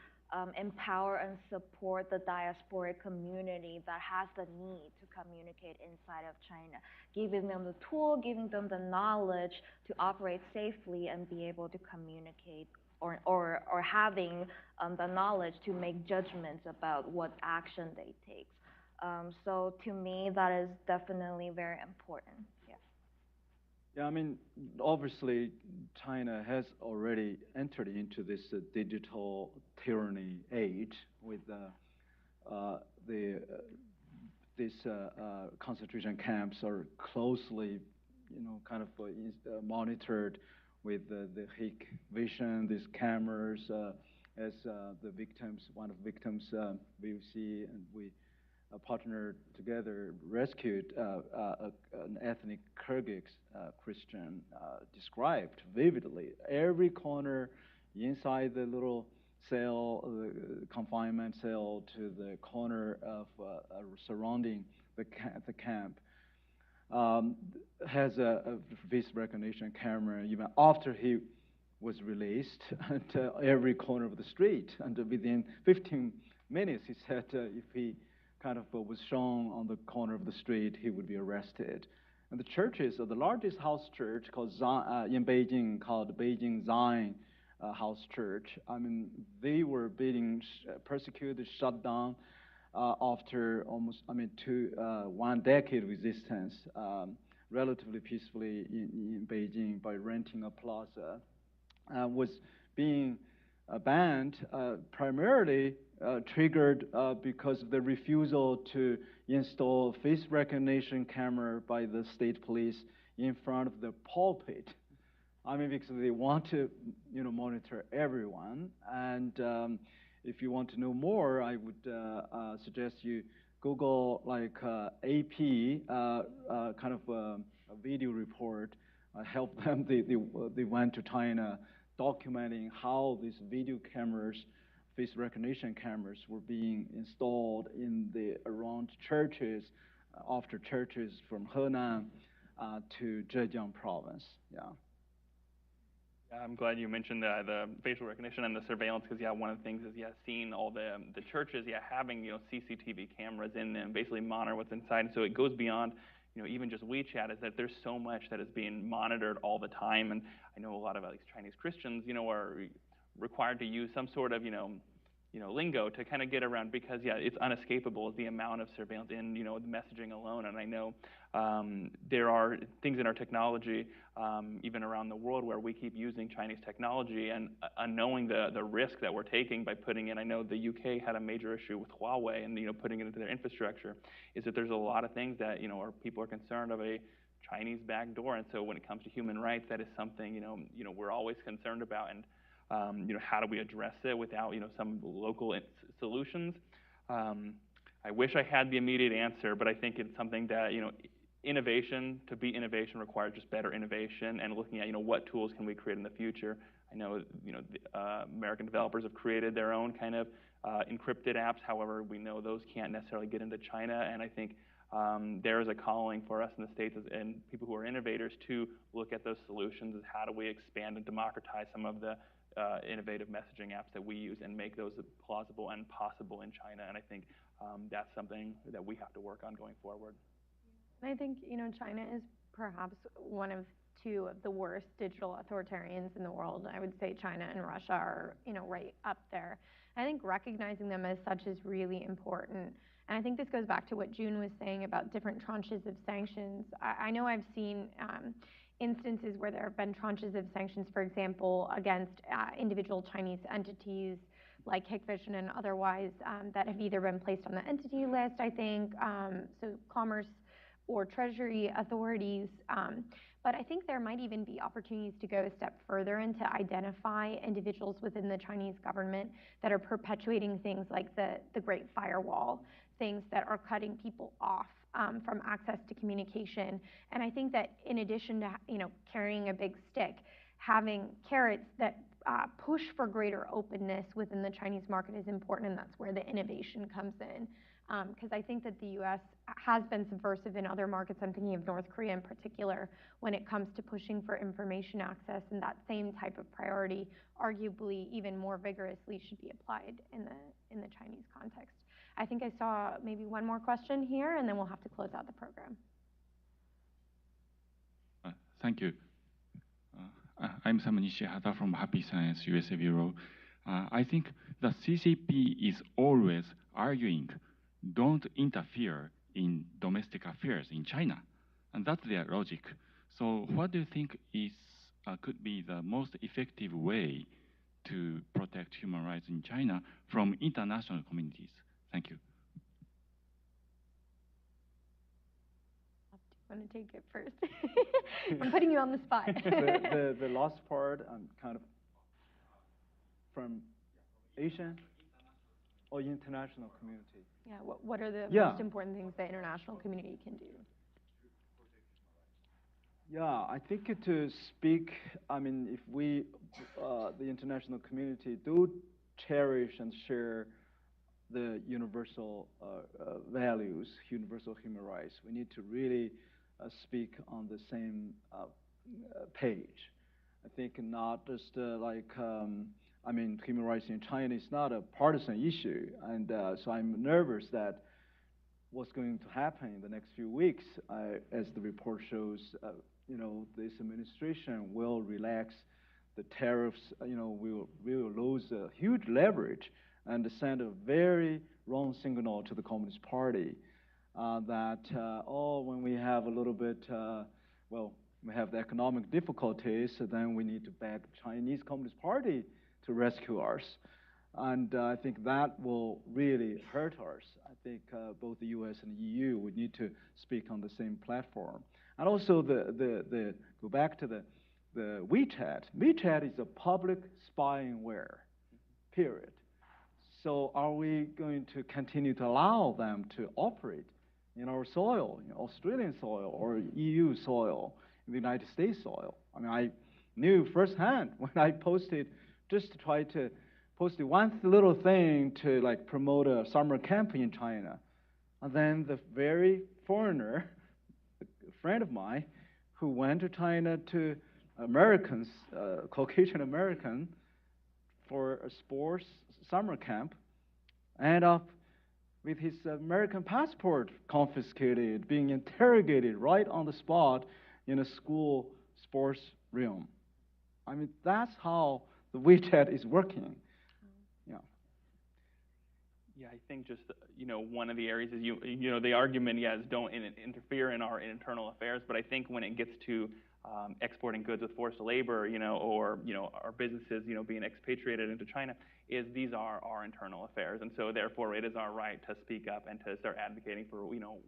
empower and support the diasporic community that has the need to communicate inside of China, giving them the tool, giving them the knowledge to operate safely and be able to communicate, or having the knowledge to make judgments about what action they take. So to me, that is definitely very important. Yeah, I mean, obviously, China has already entered into this digital tyranny age with these concentration camps are closely, kind of monitored with the Hikvision, these cameras, as the victims, one of the victims, we see, and we partnered together, rescued an ethnic Kyrgyz Christian, described vividly every corner inside the little cell, the confinement cell, to the corner of surrounding the camp. Has a face recognition camera even after he was released at every corner of the street. And within 15 minutes, he said if he kind of was shown on the corner of the street, he would be arrested. And the churches, the largest house church in Beijing, called Beijing Zion House Church, I mean, they were being persecuted, shut down after almost, 1 decade resistance, relatively peacefully in Beijing by renting a plaza, was being banned primarily triggered because of the refusal to install face recognition camera by the state police in front of the pulpit. I mean, because they want to, monitor everyone. And if you want to know more, I would suggest you Google like AP kind of a video report. Help them. They went to China, documenting how these video cameras, face recognition cameras, were being installed in the around churches, after churches from Henan to Zhejiang province. Yeah. I'm glad you mentioned the facial recognition and the surveillance, because one of the things is seeing all the churches having CCTV cameras in them, basically monitor what's inside. And so it goes beyond even just WeChat, is that there's so much that is being monitored all the time. And I know a lot of at least Chinese Christians are required to use some sort of lingo to kind of get around, because yeah, it's unescapable, the amount of surveillance in, the messaging alone. And I know there are things in our technology, even around the world, where we keep using Chinese technology, and knowing the risk that we're taking by putting in, I know the UK had a major issue with Huawei and, putting it into their infrastructure, is that there's a lot of things that, people are concerned of a Chinese backdoor. And so when it comes to human rights, that is something, we're always concerned about. And how do we address it without, some local solutions? I wish I had the immediate answer, but I think it's something that, innovation, to be innovation, requires just better innovation and looking at, what tools can we create in the future. I know, American developers have created their own kind of encrypted apps. However, we know those can't necessarily get into China, and I think there is a calling for us in the States and people who are innovators to look at those solutions. Is how do we expand and democratize some of the innovative messaging apps that we use and make those plausible and possible in China. And I think that's something that we have to work on going forward. And I think, China is perhaps one of two of the worst digital authoritarians in the world. I would say China and Russia are, right up there. I think recognizing them as such is really important. And I think this goes back to what June was saying about different tranches of sanctions. I know I've seen instances where there have been tranches of sanctions, for example, against individual Chinese entities like Hikvision and otherwise that have either been placed on the entity list, I think, so commerce or treasury authorities. But I think there might even be opportunities to go a step further and to identify individuals within the Chinese government that are perpetuating things like the Great Firewall, things that are cutting people off from access to communication. And I think that in addition to carrying a big stick, having carrots that push for greater openness within the Chinese market is important, and that's where the innovation comes in. Because I think that the U.S. has been subversive in other markets. I'm thinking of North Korea in particular when it comes to pushing for information access, and that same type of priority, arguably even more vigorously, should be applied in the Chinese context. I think I saw maybe one more question here, and then we'll have to close out the program. Thank you. I'm Sam Nishihata from Happy Science USA Bureau. I think the CCP is always arguing, don't interfere in domestic affairs in China, and that's their logic. So what do you think is could be the most effective way to protect human rights in China from international communities? Thank you. Do you want to take it first? I'm putting you on the spot. the last part, kind of from Asian or international community. Yeah, what are the most important things the international community can do? Yeah, I think to speak, I mean, if we, the international community, do cherish and share the universal values, universal human rights, we need to really speak on the same page. I think not just I mean, human rights in China is not a partisan issue, and so I'm nervous that what's going to happen in the next few weeks, as the report shows, this administration will relax the tariffs, we will lose a huge leverage and send a very wrong signal to the Communist Party that, when we have a little bit, we have the economic difficulties, so then we need to beg the Chinese Communist Party to rescue us. And I think that will really hurt us. I think both the U.S. and the EU would need to speak on the same platform. And also go back to the WeChat. WeChat is a public spyware, period. So are we going to continue to allow them to operate in our soil, Australian soil or EU soil, in the United States soil? I mean, I knew firsthand when I posted, just to try to post one little thing to promote a summer camp in China. And then the very foreigner, a friend of mine, who went to China to Americans, Caucasian American, for a sports summer camp, ended up with his American passport confiscated, being interrogated right on the spot in a school sports realm. I mean, that's how the WeChat is working. Yeah. Yeah, I think just, one of the areas is the argument, yes, don't interfere in our internal affairs, but I think when it gets to exporting goods with forced labor, or, our businesses, being expatriated into China, these are our internal affairs. And so therefore it is our right to speak up and to start advocating for,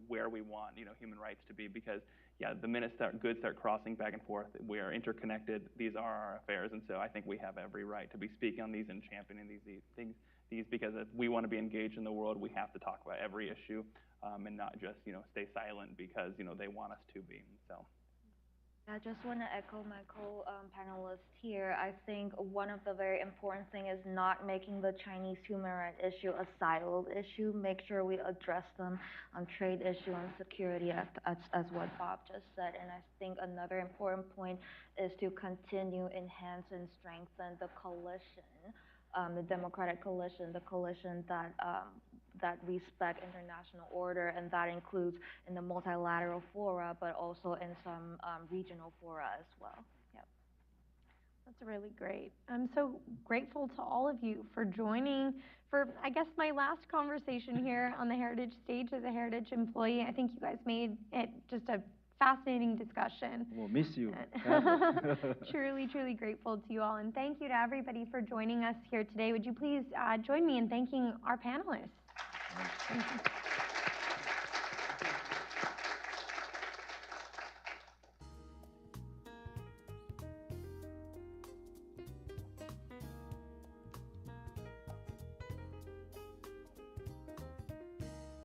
where we want, human rights to be, because the minute goods start crossing back and forth, we are interconnected. These are our affairs. And so I think we have every right to be speaking on these and championing these things. Because if we want to be engaged in the world, we have to talk about every issue, and not just, stay silent because, they want us to be. So. I just want to echo my co-panelists here. I think one of the very important things is not making the Chinese human rights issue a siloed issue. Make sure we address them on trade issue and security, as what Bob just said. And I think another important point is to continue, enhance, and strengthen the coalition. The democratic coalition, the coalition that respect international order, and that includes in the multilateral fora, but also in some regional fora as well. Yep. That's really great. I'm so grateful to all of you for joining for, I guess, my last conversation here on the Heritage stage as a Heritage employee. I think you guys made it just a fascinating discussion. We'll miss you. Truly, truly grateful to you all. And thank you to everybody for joining us here today. Would you please join me in thanking our panelists? Thank you.